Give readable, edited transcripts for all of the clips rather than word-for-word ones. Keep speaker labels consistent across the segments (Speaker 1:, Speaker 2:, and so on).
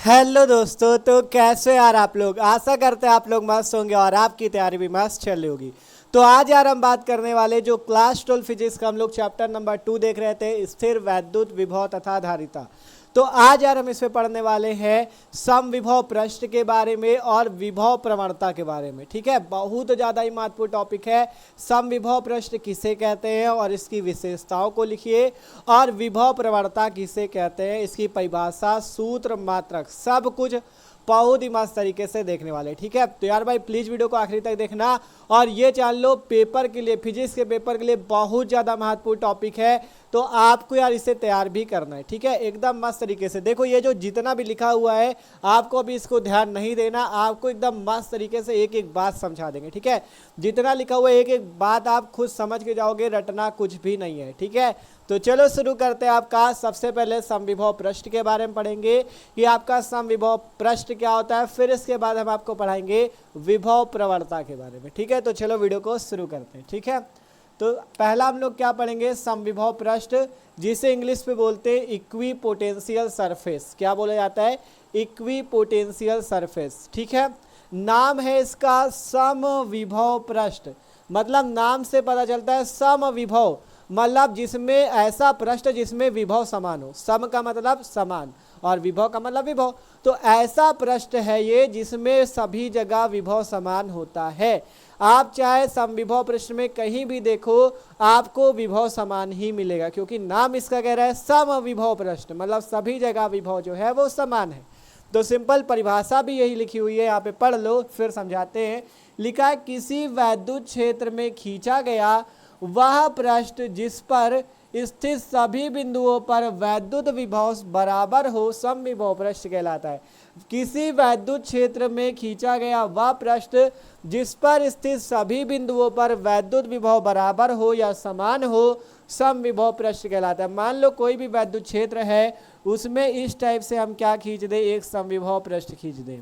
Speaker 1: Hello दोस्तों, तो कैसे यार आप लोग। आशा करते हैं आप लोग मस्त होंगे और आपकी तैयारी भी मस्त चल रही होगी। तो आज यार हम बात करने वाले जो क्लास 12 फिजिक्स का हम लोग चैप्टर नंबर 2 देख रहे थे, स्थिर वैद्युत विभव तथा धारिता। तो आज यार हम इसमें पढ़ने वाले हैं समविभव पृष्ठ के बारे में और विभव प्रवणता के बारे में। ठीक है, बहुत ज़्यादा ही महत्वपूर्ण टॉपिक है। समविभव पृष्ठ किसे कहते हैं और इसकी विशेषताओं को लिखिए, और विभव प्रवणता किसे कहते हैं, इसकी परिभाषा, सूत्र, मात्रक, सब कुछ बहुत ही मस्त तरीके से देखने वाले। ठीक है, तो यार भाई प्लीज़ वीडियो को आखिरी तक देखना। और ये जान लो पेपर के लिए, फिजिक्स के पेपर के लिए बहुत ज़्यादा महत्वपूर्ण टॉपिक है, तो आपको यार इसे तैयार भी करना है। ठीक है, एकदम मस्त तरीके से देखो, ये जो जितना भी लिखा हुआ है आपको अभी इसको ध्यान नहीं देना, आपको एकदम मस्त तरीके से एक एक बात समझा देंगे। ठीक है, जितना लिखा हुआ है एक एक बात आप खुद समझ के जाओगे, रटना कुछ भी नहीं है। ठीक है, तो चलो शुरू करते हैं। आपका सबसे पहले समविभव पृष्ठ के बारे में पढ़ेंगे कि आपका समविभव पृष्ठ क्या होता है, फिर इसके बाद हम आपको पढ़ाएंगे विभव प्रवणता के बारे में। ठीक है, तो चलो वीडियो को शुरू करते हैं। ठीक है, तो पहला हम लोग क्या पढ़ेंगे, समविभव पृष्ठ, जिसे इंग्लिश में बोलते हैं इक्वी पोटेंशियल सरफेस। क्या बोला जाता है, इक्वी पोटेंशियल सरफेस। ठीक है, नाम है इसका समविभव पृष्ठ, मतलब नाम से पता चलता है समविभव, मतलब जिसमें ऐसा पृष्ठ जिसमें विभव समान हो। सम का मतलब समान और विभव का मतलब विभव, तो ऐसा पृष्ठ है ये जिसमें सभी जगह विभव समान होता है। आप चाहे समविभव पृष्ठ में कहीं भी देखो आपको विभव समान ही मिलेगा, क्योंकि नाम इसका कह रहा है समविभव पृष्ठ, मतलब सभी जगह विभव जो है वो समान है। तो सिंपल परिभाषा भी यही लिखी हुई है, यहाँ पे पढ़ लो फिर समझाते हैं। लिखा है किसी वैद्युत क्षेत्र में खींचा गया वह पृष्ठ जिस पर स्थित सभी बिंदुओं पर वैद्युत विभव बराबर हो समविभव पृष्ठ कहलाता है। किसी वैद्युत क्षेत्र में खींचा गया वह पृष्ठ जिस पर स्थित सभी बिंदुओं पर वैद्युत विभव बराबर हो या समान हो समविभव पृष्ठ कहलाता है। मान लो कोई भी वैद्युत क्षेत्र है, उसमें इस टाइप से हम क्या खींच दें, एक समविभव पृष्ठ खींच दें।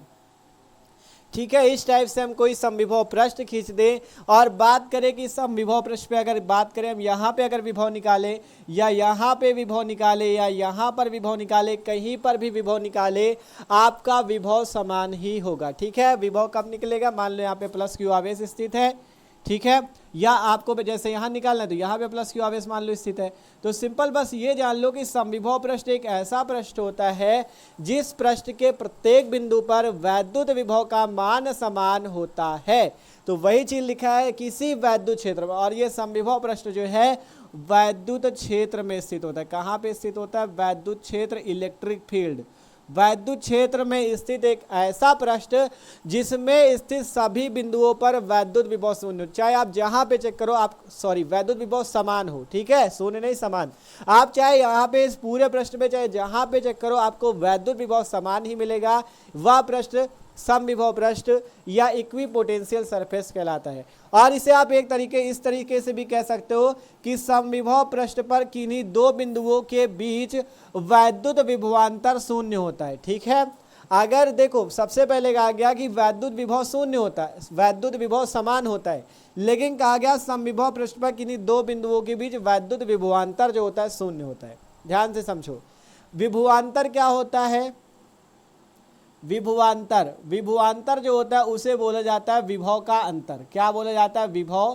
Speaker 1: ठीक है, इस टाइप से हम कोई समविभव पृष्ठ खींच दें और बात करें कि समविभव पृष्ठ पे अगर बात करें, हम यहाँ पे अगर विभव निकालें या यहाँ पे विभव निकाले या यहाँ पर विभव निकाले, कहीं पर भी विभव निकाले, आपका विभव समान ही होगा। ठीक है, विभव कब निकलेगा, मान लो यहाँ पे प्लस क्यू आवेश स्थित है। ठीक है, या आपको जैसे यहाँ निकालना है तो यहाँ पे प्लस क्यू आवेश मान लो स्थित है। तो सिंपल बस ये जान लो कि समविभव पृष्ठ एक ऐसा पृष्ठ होता है जिस पृष्ठ के प्रत्येक बिंदु पर वैद्युत विभव का मान समान होता है। तो वही चीज लिखा है किसी वैद्युत क्षेत्र में, और ये समविभव पृष्ठ जो है वैद्युत क्षेत्र में स्थित होता है। कहाँ पे स्थित होता है, वैद्युत क्षेत्र, इलेक्ट्रिक फील्ड, वैद्युत क्षेत्र में स्थित एक ऐसा पृष्ठ जिसमें स्थित सभी बिंदुओं पर वैद्युत विभव शून्य, चाहे आप जहां पे चेक करो, आप वैद्युत विभव समान हो। ठीक है, शून्य नहीं, समान। आप चाहे यहाँ पे इस पूरे पृष्ठ पे चाहे जहां पे चेक करो आपको वैद्युत विभव समान ही मिलेगा, वह पृष्ठ समविभव पृष्ठ या इक्वी पोटेंशियल सरफेस कहलाता है। और इसे आप इस तरीके से भी कह सकते हो कि समविभव पृष्ठ पर किन्हीं दो बिंदुओं के बीच वैद्युत विभवांतर शून्य होता है। ठीक है, अगर देखो सबसे पहले कहा गया कि वैद्युत विभव शून्य होता है, वैद्युत विभव समान होता है, लेकिन कहा गया समविभव पृष्ठ पर किन्हीं दो बिंदुओं के बीच वैद्युत विभवांतर जो होता है शून्य होता है। ध्यान से समझो, विभवांतर क्या होता है, विभवांतर जो होता है उसे बोला जाता है विभव का अंतर। क्या बोला जाता है, विभव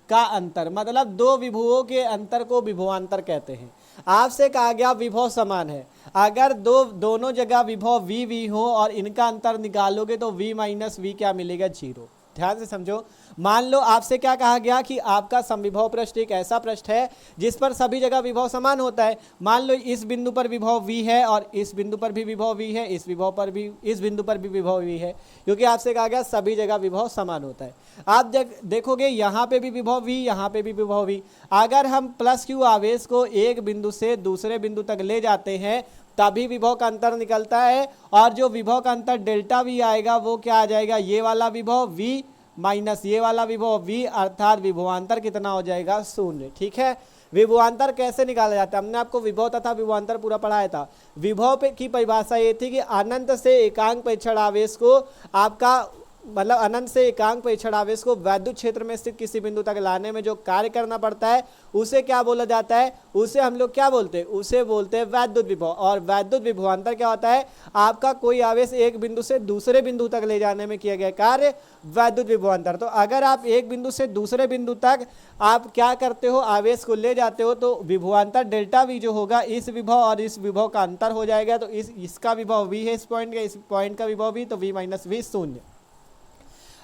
Speaker 1: का अंतर, मतलब दो विभवों के अंतर को विभवांतर कहते हैं। आपसे कहा गया विभव समान है, अगर दोनों जगह विभव वी हो और इनका अंतर निकालोगे तो v माइनस वी क्या मिलेगा, 0। ध्यान से समझो, मान लो आपसे क्या कहा गया कि आपका समविभव पृष्ठ एक ऐसा पृष्ठ है जिस पर सभी जगह विभव समान होता है। मान लो इस बिंदु पर विभव v है और इस बिंदु पर भी विभव v है, इस बिंदु पर भी विभव v है, क्योंकि आपसे कहा गया सभी जगह विभव समान होता है। आप देखोगे यहाँ पे भी विभव v, यहाँ पे भी विभव v। अगर हम प्लस क्यू आवेश को एक बिंदु से दूसरे बिंदु तक ले जाते हैं तभी विभव का अंतर निकलता है, और जो विभव का अंतर डेल्टा वी आएगा वो क्या आ जाएगा, ये वाला विभव v माइनस ये वाला विभव v, अर्थात विभवांतर कितना हो जाएगा, शून्य। ठीक है, विभवांतर कैसे निकाला जाता है, हमने आपको विभव तथा विभवांतर पूरा पढ़ाया था। विभव की परिभाषा ये थी कि अनंत से एकांक परीक्षण आवेश को आपका मतलब अनंत से एकांक परिक्षण आवेश को वैद्युत क्षेत्र में स्थित किसी बिंदु तक लाने में जो कार्य करना पड़ता है उसे क्या बोला जाता है, उसे हम लोग क्या बोलते हैं, उसे बोलते हैं वैद्युत विभव। और वैद्युत विभवांतर क्या होता है, आपका कोई आवेश एक बिंदु से दूसरे बिंदु तक ले जाने में किया गया कार्य वैद्युत विभवांतर। तो अगर आप एक बिंदु से दूसरे बिंदु तक आप क्या करते हो, आवेश को ले जाते हो, तो विभवांतर डेल्टा वी जो होगा इस विभव और इस विभव का अंतर हो जाएगा। तो इसका विभव वी है इस पॉइंट का, इस पॉइंट का विभव वी, तो वी माइनस वी शून्य।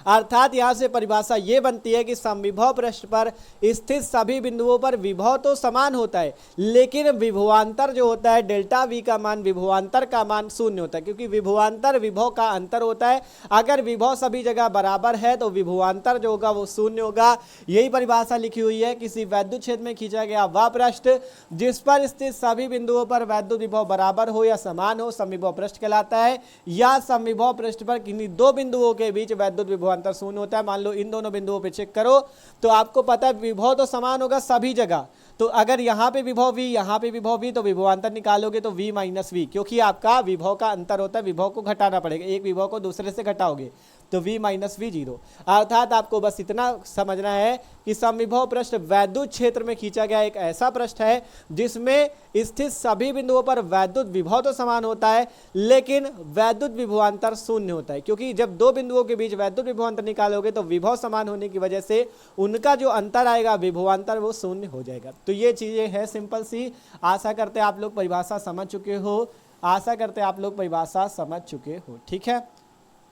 Speaker 1: अर्थात यहां से परिभाषा ये बनती है कि समविभव पृष्ठ पर स्थित सभी बिंदुओं पर विभव तो समान होता है, लेकिन विभवांतर जो होता है डेल्टा वी का मान विभवांतर का मान शून्य होता है, क्योंकि विभवांतर विभव का अंतर होता है। अगर विभव सभी जगह बराबर है तो विभवांतर जो होगा वो शून्य होगा। यही परिभाषा लिखी हुई है, किसी वैद्युत क्षेत्र में खींचा गया वह पृष्ठ जिस पर स्थित सभी बिंदुओं पर वैद्युत विभव बराबर हो या समान हो समविभव पृष्ठ कहलाता है। या समविभव पृष्ठ पर किन्हीं दो बिंदुओं के बीच वैद्युत विभव अंतर शून्य होता है। मान लो इन दोनों बिंदुओं पे चेक करो तो आपको पता है विभव तो समान होगा सभी जगह। तो अगर यहाँ पे विभव वी, यहाँ पे विभव वी, तो विभवांतर निकालोगे तो वी माइनस वी, क्योंकि आपका विभव का अंतर होता है, विभव को घटाना पड़ेगा, एक विभव को दूसरे से घटाओगे तो v माइनस वी जीरो। अर्थात आपको बस इतना समझना है कि समविभव पृष्ठ वैद्युत क्षेत्र में खींचा गया एक ऐसा पृष्ठ है जिसमें स्थित सभी बिंदुओं पर वैद्युत विभव तो समान होता है लेकिन वैद्युत विभवांतर शून्य होता है, क्योंकि जब दो बिंदुओं के बीच वैद्युत विभवांतर निकालोगे तो विभव समान होने की वजह से उनका जो अंतर आएगा विभवांतर वो शून्य हो जाएगा। तो ये चीजें हैं सिंपल सी। आशा करते आप लोग परिभाषा समझ चुके हो, आशा करते आप लोग परिभाषा समझ चुके हो। ठीक है,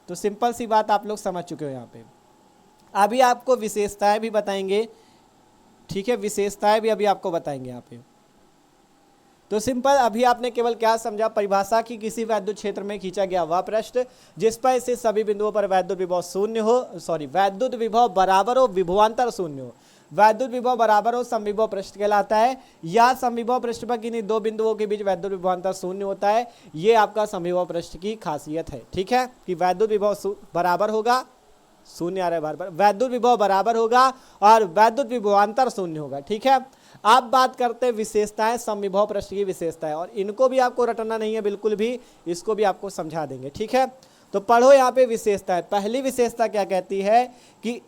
Speaker 1: तो सिंपल सी बात आप लोग समझ चुके हो यहाँ पे। अभी आपको विशेषताएं भी बताएंगे, ठीक है, विशेषताएं भी अभी आपको बताएंगे यहाँ पे। तो सिंपल अभी आपने केवल क्या समझा, परिभाषा की किसी वैद्युत क्षेत्र में खींचा गया वह पृष्ठ जिस पर से सभी बिंदुओं पर वैद्युत विभव शून्य हो, वैद्युत विभव बराबर हो, विभवांतर शून्य हो, वैद्युत विभव बराबर हो समविभव पृष्ठ कहलाता है। या समविभव पृष्ठ पर किन्हीं दो बिंदुओं के बीच वैद्युत विभवांतर शून्य होता है, ये आपका समविभव पृष्ठ की खासियत है। ठीक है, कि वैद्युत विभव बराबर होगा, शून्य आ रहा है बार बार, वैद्युत विभव बराबर होगा और वैद्युत विभवांतर शून्य होगा। ठीक है, आप बात करते हैं विशेषताएं, समविभव पृष्ठ की विशेषताएं, और इनको भी आपको रटना नहीं है बिल्कुल भी, इसको भी आपको समझा देंगे। ठीक है, तो पढ़ो यहाँ पे विशेषताएं। पहली विशेषता क्या कहती है कि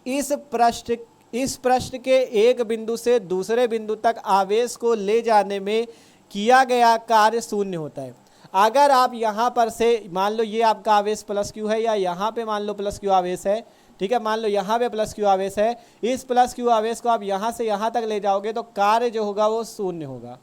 Speaker 1: इस पृष्ठ के एक बिंदु से दूसरे बिंदु तक आवेश को ले जाने में किया गया कार्य शून्य होता है। अगर आप यहाँ पर से मान लो ये आपका आवेश प्लस क्यू है, या यहाँ पे मान लो प्लस क्यू आवेश है, ठीक है, मान लो यहाँ पे प्लस क्यू आवेश है, इस प्लस क्यू आवेश को आप यहाँ से यहाँ तक ले जाओगे तो कार्य जो होगा वो शून्य होगा,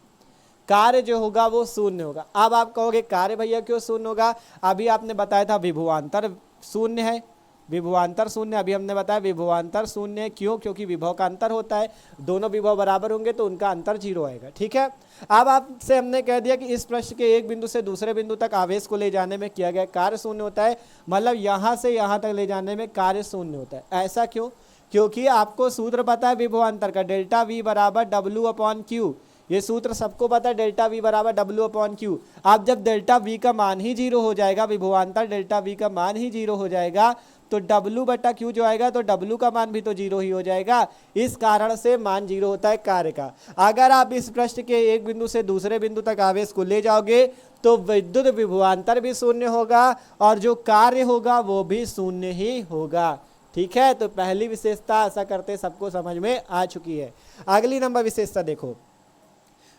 Speaker 1: कार्य जो होगा वो शून्य होगा। अब आप कहोगे कार्य भैया क्यों शून्य होगा, अभी आपने बताया था विभवांतर शून्य है, विभवांतर शून्य, अभी हमने बताया विभवांतर शून्य क्यों, क्योंकि विभव का अंतर होता है, दोनों विभव बराबर होंगे तो उनका अंतर जीरो आएगा। ठीक है, अब आपसे हमने कह दिया कि इस पृष्ठ के एक बिंदु से दूसरे बिंदु तक आवेश को ले जाने में किया गया कार्य शून्य होता है, मतलब यहाँ से यहाँ तक ले जाने में कार्य शून्य होता है। ऐसा क्यों, क्योंकि आपको सूत्र पता है विभवांतर का, डेल्टा वी बराबर डब्ल्यू अपॉन क्यू, ये सूत्र सबको पता है, डेल्टा वी बराबर डब्ल्यू अपॉन क्यू। अब जब डेल्टा वी का मान ही जीरो हो जाएगा, विभवांतर डेल्टा वी का मान ही जीरो हो जाएगा, तो W बटा Q जो आएगा तो W का मान भी तो जीरो ही हो जाएगा। इस कारण से मान जीरो होता है कार्य का। अगर आप इस पृष्ठ के एक बिंदु से दूसरे बिंदु तक आवेश को ले जाओगे तो विद्युत विभवांतर भी शून्य होगा और जो कार्य होगा वो भी शून्य ही होगा। ठीक है, तो पहली विशेषता आशा करते सबको समझ में आ चुकी है। अगली नंबर विशेषता देखो,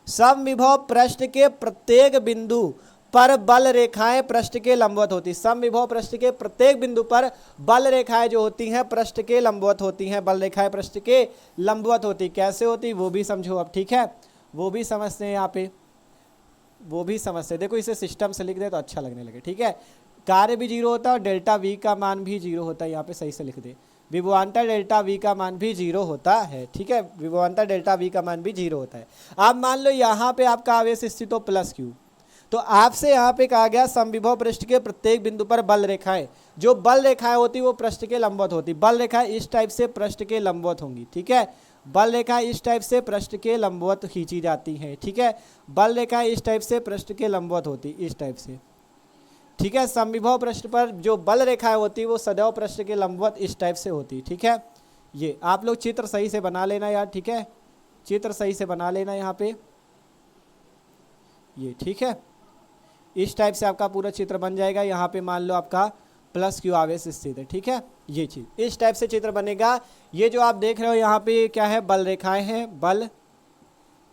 Speaker 1: समविभव पृष्ठ के प्रत्येक बिंदु पर बल रेखाएं पृष्ठ के लंबवत होती। समविभव पृष्ठ के प्रत्येक बिंदु पर बल रेखाएं जो होती हैं पृष्ठ के लंबवत होती हैं, बल रेखाएं पृष्ठ के लंबवत होती। कैसे होती वो भी समझो अब। ठीक है, वो भी समझते हैं यहाँ पे, वो भी समझते हैं। देखो इसे सिस्टम से लिख दे तो अच्छा लगने लगे। ठीक है, कार्य भी जीरो होता है और डेल्टा वी का मान भी जीरो होता है। यहाँ पे सही से लिख दे, विभवांतर डेल्टा वी का मान भी जीरो होता है। ठीक है, विभवांतर डेल्टा वी का मान भी जीरो होता है। अब मान लो यहाँ पे आपका आवेश स्थित हो प्लस क्यू, तो आपसे यहाँ पे कहा गया समविभव पृष्ठ के प्रत्येक बिंदु पर बल रेखाएं, जो बल रेखाएं होती वो पृष्ठ के लंबवत होती। बल रेखाएं इस टाइप से पृष्ठ के लंबवत होंगी। ठीक है, बल रेखाएं इस टाइप से पृष्ठ के लंबवत खींची जाती हैं। ठीक है, बल रेखाएं इस टाइप से पृष्ठ के लंबवत होती, इस टाइप से। ठीक है, समविभव पृष्ठ पर जो बल रेखाएं होती वो सदैव पृष्ठ के लंबवत इस टाइप से होती। ठीक है, ये आप लोग चित्र सही से बना लेना यार। ठीक है, चित्र सही से बना लेना यहाँ पे ये। ठीक है, इस टाइप से आपका पूरा चित्र बन जाएगा। यहाँ पे मान लो आपका प्लस क्यू आवेश स्थित है। ठीक है, ये चीज़ इस टाइप से चित्र बनेगा। ये जो आप देख रहे हो यहाँ पे क्या है, बल रेखाएं हैं, बल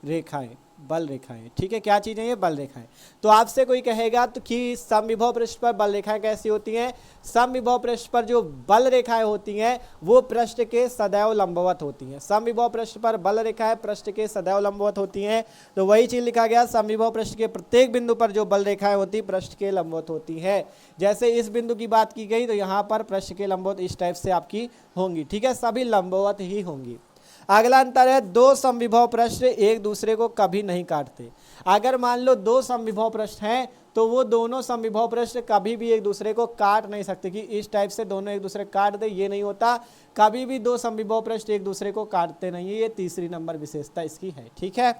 Speaker 1: रेखाएं, बल रेखाएं। ठीक है, क्या चीज़ें ये, बल रेखाएं। तो आपसे कोई कहेगा तो कि समविभव पृष्ठ पर बल रेखाएं कैसी होती हैं? समविभव पृष्ठ पर जो बल रेखाएं होती हैं वो पृष्ठ के सदैव लंबवत होती हैं। समविभव पृष्ठ पर बल रेखाएं पृष्ठ के सदैव लंबवत होती हैं। तो वही चीज़ लिखा गया, समविभव पृष्ठ के प्रत्येक बिंदु पर जो बल रेखाएं होती पृष्ठ के लंबवत होती है। जैसे इस बिंदु की बात की गई तो यहाँ पर पृष्ठ के लंबवत इस टाइप से आपकी होंगी। ठीक है, सभी लंबवत ही होंगी। अगला अंतर है, दो समविभव पृष्ठ एक दूसरे को कभी नहीं काटते। अगर मान लो दो समविभव पृष्ठ हैं तो वो दोनों समविभव पृष्ठ कभी भी एक दूसरे को काट नहीं सकते कि इस टाइप से दोनों एक दूसरे काट दे, ये नहीं होता। कभी भी दो समविभव पृष्ठ एक दूसरे को काटते नहीं है, ये तीसरी नंबर विशेषता इसकी है। ठीक है,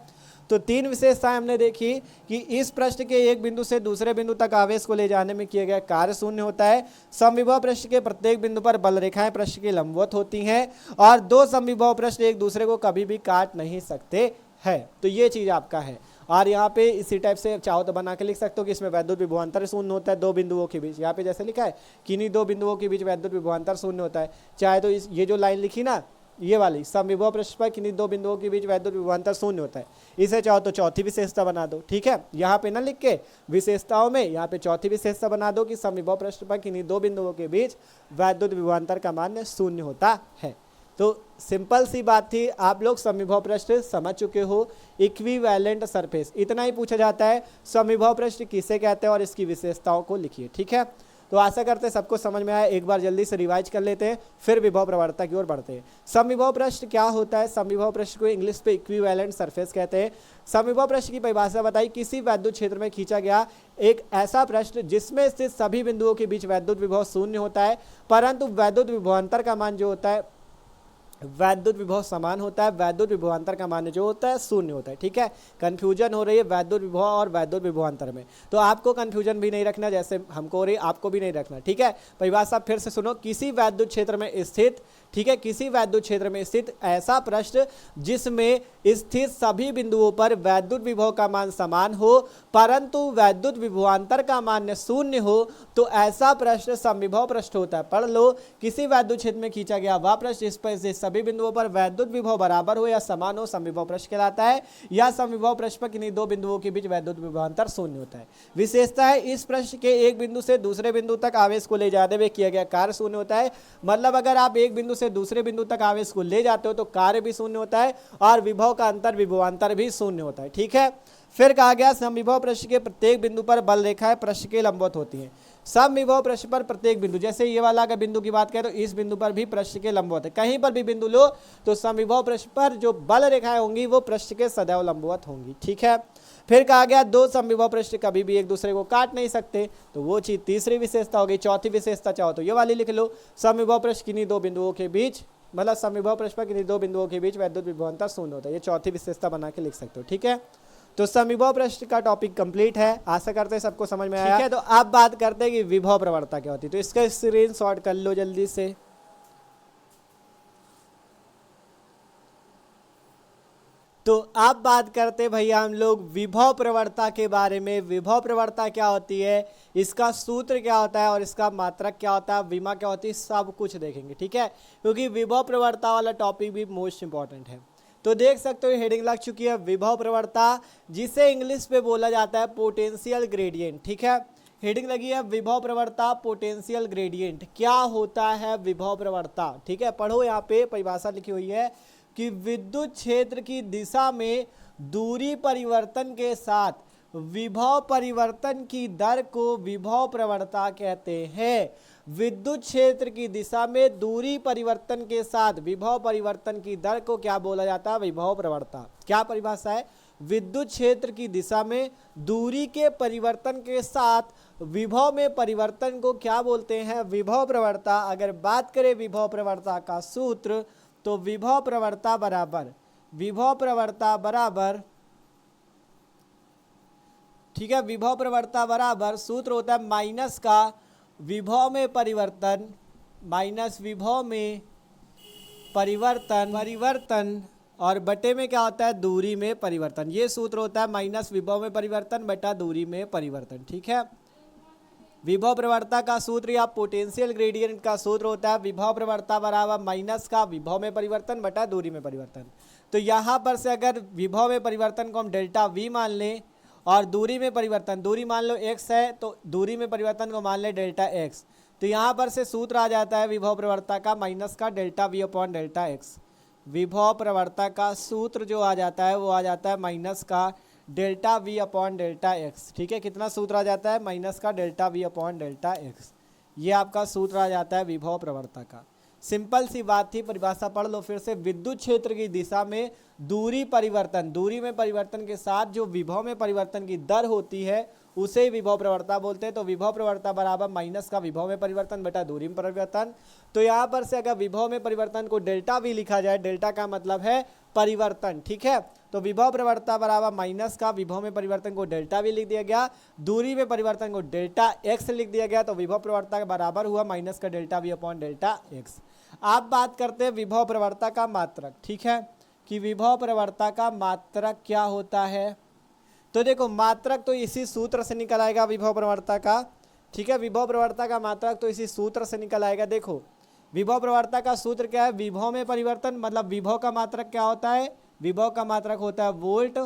Speaker 1: तो तीन विशेषताएं हमने देखी कि इस पृष्ठ के एक बिंदु से दूसरे बिंदु तक आवेश को ले जाने में किया गया कार्य शून्य होता है। समविभव पृष्ठ के प्रत्येक बिंदु पर बल रेखाएं पृष्ठ के लंबवत होती हैं और दो समविभव पृष्ठ एक दूसरे को कभी भी काट नहीं सकते हैं। तो ये चीज़ आपका है। और यहाँ पे इसी टाइप से चाहो तो बना के लिख सकते हो कि इसमें वैद्युत विभवांतर शून्य होता है दो बिंदुओं के बीच। यहाँ पे जैसे लिखा है कि इन्हीं दो बिंदुओं के बीच वैद्युत विभवांतर शून्य होता है। चाहे तो ये जो लाइन लिखी ना, ये वाली, समविभव पृष्ठ पर किन्हीं दो बिंदुओं के बीच वैद्युत विभवांतर शून्य होता है, इसे चाहो तो चौथी विशेषता बना दो। ठीक है, यहाँ पे ना लिख के विशेषताओं में यहाँ पे चौथी विशेषता बना दो कि समविभव पृष्ठ पर किन्हीं दो बिंदुओं के बीच वैद्युत विभवांतर का मान शून्य होता है। तो सिंपल सी बात थी, आप लोग समविभव पृष्ठ समझ चुके हो। इक्विवेलेंट सरफेस इतना ही पूछा जाता है, समविभव पृष्ठ किसे कहते हैं और इसकी विशेषताओं को लिखिए। ठीक है, तो आशा करते हैं सबको समझ में आया। एक बार जल्दी से रिवाइज कर लेते हैं, फिर विभव प्रवणता की ओर बढ़ते हैं। समविभव पृष्ठ क्या होता है? समविभव पृष्ठ को इंग्लिश पे इक्विवेलेंट सरफेस कहते हैं। समविभव पृष्ठ की परिभाषा बताई, किसी वैद्युत क्षेत्र में खींचा गया एक ऐसा पृष्ठ जिसमें स्थित सभी बिंदुओं के बीच वैद्युत विभव शून्य होता है, परंतु वैद्युत विभवांतर का मान जो होता है, वैद्युत विभव समान होता है, वैद्युत विभवांतर का मान जो होता है शून्य होता है। ठीक है, कंफ्यूजन हो रही है वैद्युत विभव और वैद्युत विभवांतर में, तो आपको कंफ्यूजन भी नहीं रखना, जैसे हमको हो रही आपको भी नहीं रखना। ठीक है, परिभाषा फिर से सुनो, किसी वैद्युत क्षेत्र में स्थित, ठीक है, किसी वैद्युत क्षेत्र में स्थित ऐसा पृष्ठ जिसमें स्थित सभी बिंदुओं पर वैद्युत विभव का मान समान हो परंतु वैद्युत विभवांतर का मान शून्य हो, तो ऐसा पृष्ठ समविभव पृष्ठ होता है। पढ़ लो, किसी वैद्युत क्षेत्र में खींचा गया वह पृष्ठ जिस पर सभी बिंदुओं पर वैद्युत विभव बराबर हो या समान हो समविभव पृष्ठ कहलाता है, या समविभव पृष्ठ पर किन्हीं दो बिंदुओं के बीच वैद्युत विभवांतर शून्य होता है। विशेषता है, इस पृष्ठ के एक बिंदु से दूसरे बिंदु तक आवेश को ले जाने में किया गया कार्य शून्य होता है। मतलब अगर आप एक बिंदु से दूसरे बिंदु तक आवेश को ले जाते हो तो कार्य भी शून्य होता है और विभव का अंतर विभवांतर भी शून्य होता है। ठीक है, फिर कहा गया समविभव पृष्ठ के प्रत्येक बिंदु पर बल रेखाएं पृष्ठ के लंबवत होती हैं। समविभव पृष्ठ पर प्रत्येक बिंदु, जैसे ये वाला अगर बिंदु की बात करें तो इस बिंदु पर भी पृष्ठ के लंबवत है। कहीं पर भी बिंदु लो तो समविभव पृष्ठ पर जो बल रेखाएं होंगी वो पृष्ठ के सदैव लंबवत होंगी। ठीक है, फिर कहा गया दो समविभव पृष्ठ कभी भी एक दूसरे को काट नहीं सकते, तो वो चीज तीसरी विशेषता हो गई। चौथी विशेषता चाहो तो ये वाली लिख लो, समविभव पृष्ठ किन्हीं दो बिंदुओं के बीच, मतलब समविभव पृष्ठ पर किन्हीं दो बिंदुओं के बीच वैद्युत विभवांतर शून्य होता है। ये चौथी विशेषता बना के लिख सकते हो। ठीक है, तो समविभव पृष्ठ का टॉपिक कंप्लीट है, आशा करते हैं सबको समझ में आया। ठीक है, तो अब बात करते हैं कि विभव प्रवणता क्या होती है, तो इसका स्क्रीनशॉट कर लो जल्दी से। तो अब बात करते हैं भैया हम लोग विभव प्रवणता के बारे में। विभव प्रवणता क्या होती है, इसका सूत्र क्या होता है और इसका मात्रक क्या होता है, विमा क्या होती है, सब कुछ देखेंगे। ठीक है, क्योंकि विभव प्रवणता वाला टॉपिक भी मोस्ट इंपॉर्टेंट है। तो देख सकते हो हेडिंग लग चुकी है, विभव प्रवणता, जिसे इंग्लिश पे बोला जाता है पोटेंशियल ग्रेडियंट। ठीक है, हेडिंग लगी है विभव प्रवणता पोटेंशियल ग्रेडियंट। क्या होता है विभव प्रवणता? ठीक है, पढ़ो, यहाँ पे परिभाषा लिखी हुई है कि विद्युत क्षेत्र की दिशा में दूरी परिवर्तन के साथ विभव परिवर्तन की दर को विभव प्रवणता कहते हैं। विद्युत क्षेत्र की दिशा में दूरी परिवर्तन के साथ विभव परिवर्तन की दर को क्या बोला जाता है, विभव प्रवणता। क्या परिभाषा है, विद्युत क्षेत्र की दिशा में दूरी के परिवर्तन के साथ विभव में परिवर्तन को क्या बोलते हैं, विभव प्रवणता। अगर बात करें विभव प्रवणता का सूत्र, तो विभव प्रवणता बराबर, ठीक है, विभव प्रवणता बराबर सूत्र होता है माइनस का विभव में परिवर्तन माइनस विभव में परिवर्तन और बटे में क्या होता है, दूरी में परिवर्तन। ये सूत्र होता है माइनस विभव में परिवर्तन बटा दूरी में परिवर्तन। ठीक है, विभव प्रवणता का सूत्र या पोटेंशियल ग्रेडियंट का सूत्र होता है विभव प्रवणता बराबर माइनस का विभव में परिवर्तन बटा दूरी में परिवर्तन। तो यहाँ पर से अगर विभव में परिवर्तन को हम डेल्टा वी मान लें और दूरी में परिवर्तन, दूरी मान लो x है तो दूरी में परिवर्तन को मान लें डेल्टा x, तो यहाँ पर से सूत्र आ जाता है विभव प्रवणता का माइनस का delta we upon delta x. विभव प्रवणता का सूत्र जो आ जाता है वो आ जाता है माइनस का delta we upon delta x. ठीक है, कितना सूत्र आ जाता है माइनस का delta we upon delta x. ये आपका सूत्र आ जाता है विभव प्रवणता का। सिंपल सी बात थी, परिभाषा पढ़ लो फिर से। विद्युत क्षेत्र की दिशा में दूरी परिवर्तन, दूरी में परिवर्तन के साथ जो विभव में परिवर्तन की दर होती है उसे ही विभव प्रवणता बोलते हैं। तो विभव प्रवणता बराबर माइनस का विभव में परिवर्तन बटा दूरी में परिवर्तन। तो यहाँ पर से अगर विभव में परिवर्तन को डेल्टा वी लिखा जाए, डेल्टा का मतलब है परिवर्तन। ठीक है, तो विभव प्रवणता बराबर माइनस का विभव में परिवर्तन को डेल्टा वी लिख दिया गया, दूरी में परिवर्तन को डेल्टा एक्स लिख दिया गया। तो विभव प्रवणता के बराबर हुआ माइनस का delta we upon delta x. आप बात करते हैं विभव प्रवणता का मात्रक। ठीक है, कि विभव प्रवणता का मात्रक क्या होता है। तो देखो मात्रक तो इसी सूत्र से निकल आएगा विभव प्रवणता का। ठीक है, विभव प्रवणता का मात्रक तो इसी सूत्र से निकल आएगा। देखो विभव प्रवणता का सूत्र क्या है, विभव में परिवर्तन मतलब विभव का मात्रक क्या होता है, विभव का मात्रक होता है वोल्ट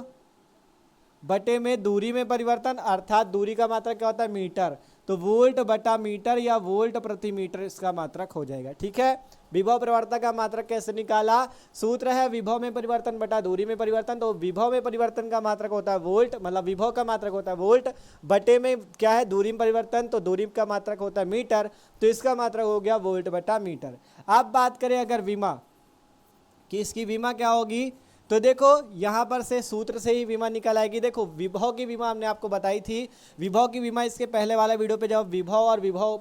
Speaker 1: बटे में दूरी में परिवर्तन, अर्थात दूरी का मात्रक क्या होता है मीटर। तो वोल्ट बटा मीटर या वोल्ट प्रति मीटर इसका मात्रक हो जाएगा। ठीक है, विभव प्रवणता का मात्रक कैसे निकाला, सूत्र है विभव में परिवर्तन बटा दूरी में परिवर्तन। तो विभव में परिवर्तन का मात्रक होता है वोल्ट, मतलब विभव का मात्रक होता है वोल्ट बटे में क्या है दूरी में परिवर्तन, तो दूरी का मात्रक होता है मीटर, तो इसका मात्रक हो गया वोल्ट बटा मीटर। अब बात करें अगर विमा कि इसकी विमा क्या होगी, तो देखो यहाँ पर से सूत्र से ही विमा निकल आएगी। देखो विभव की विमा हमने आपको बताई थी, विभव की विमा इसके पहले वाले वीडियो पे जब विभव और विभव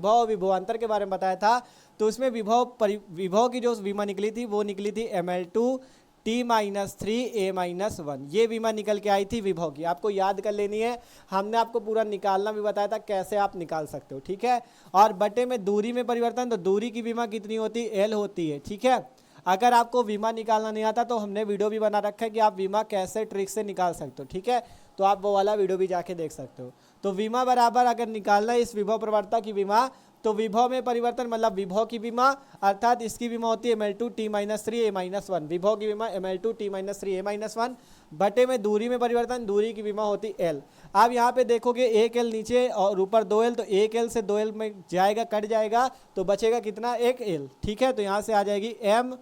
Speaker 1: और विभवांतर के बारे में बताया था, तो उसमें विभव की जो विमा निकली थी वो निकली थी ml2 T-3 A-1। ये विमा निकल के आई थी विभव की, आपको याद कर लेनी है। हमने आपको पूरा निकालना भी बताया था कैसे आप निकाल सकते हो। ठीक है, और बटे में दूरी में परिवर्तन, तो दूरी की विमा कितनी होती है, L होती है। ठीक है, अगर आपको विमा निकालना नहीं आता तो हमने वीडियो भी बना रखा है कि आप विमा कैसे ट्रिक से निकाल सकते हो। ठीक है, तो आप वो वाला वीडियो भी जाके देख सकते हो। तो विमा बराबर अगर निकालना है इस विभव प्रवणता की विमा, तो विभव में परिवर्तन मतलब विभव की विमा, अर्थात इसकी विमा होती है ml2 T-3 A-1। विभव की विमा ml2 T-3 A-1 बटे में दूरी में परिवर्तन, दूरी की विमा होती L। अब यहाँ पे देखोगे एक L नीचे और ऊपर 2L, तो एक L से 2L में जाएगा, कट जाएगा, तो बचेगा कितना, एक L। ठीक है, तो यहाँ से आ जाएगी M,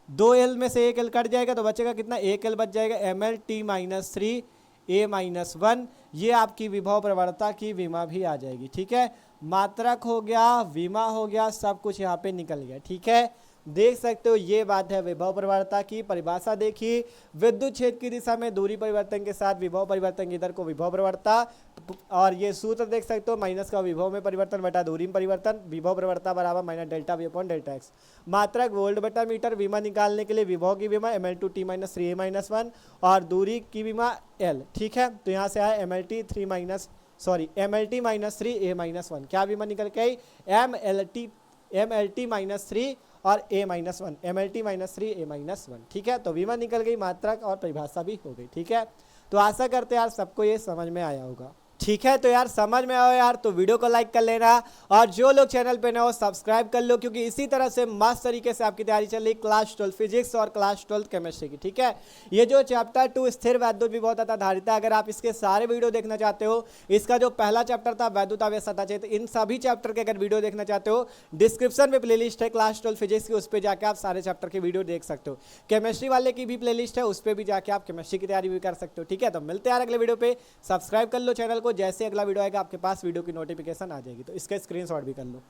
Speaker 1: 2L में से एक L कट जाएगा तो बचेगा कितना, एक L बच जाएगा, ml-T-3 A-1। ये आपकी विभव प्रवणता की विमा भी आ जाएगी। ठीक है, मात्रक हो गया, विमा हो गया, सब कुछ यहाँ पे निकल गया। ठीक है, देख सकते हो ये बात है विभव प्रवणता की। परिभाषा देखिए, विद्युत क्षेत्र की दिशा में दूरी परिवर्तन के साथ विभव परिवर्तन की दर को विभव प्रवणता, और ये सूत्र देख सकते हो माइनस का विभव में परिवर्तन बटा दूरी में परिवर्तन, विभव प्रवणता बराबर minus delta we upon delta x. मात्रक वोल्ट बटा मीटर, विमा निकालने के लिए विभव की विमा ml2 T-3 A-1 और दूरी की विमा L। ठीक है, तो यहाँ से आया mlt-3 A-1। क्या विमा निकल के आई, mlt-3 और A-1, mlt-3 A-1। ठीक है, तो विमा निकल गई, मात्रक और परिभाषा भी हो गई। ठीक है, तो आशा करते हैं यार सबको ये समझ में आया होगा। ठीक है, तो यार समझ में आओ यार, तो वीडियो को लाइक कर लेना, और जो लोग चैनल पे नए हो सब्सक्राइब कर लो, क्योंकि इसी तरह से मस्त तरीके से आपकी तैयारी चल रही क्लास 12 फिजिक्स और क्लास 12 केमिस्ट्री की। ठीक है, ये जो चैप्टर 2 स्थिर वैद्युत विभव तथा धारिता, अगर आप इसके सारे वीडियो देखना चाहते हो, इसका जो पहला चैप्टर था वैद्युत आवेश तथा क्षेत्र, इन सभी चैप्टर के अगर वीडियो देखना चाहते हो, डिस्क्रिप्शन में प्लेलिस्ट है क्लास 12 फिजिक्स की, उस पर जाकर आप सारे चैप्टर की वीडियो देख सकते हो। केमिस्ट्री वाले की भी प्लेलिस्ट है, उस पर भी जाके आप केमिस्ट्री की तैयारी भी कर सकते हो। ठीक है, तो मिलते हैं यार अगले वीडियो पे। सब्सक्राइब कर लो चैनल को, जैसे अगला वीडियो आएगा आपके पास वीडियो की नोटिफिकेशन आ जाएगी, तो इसका स्क्रीनशॉट भी कर लो।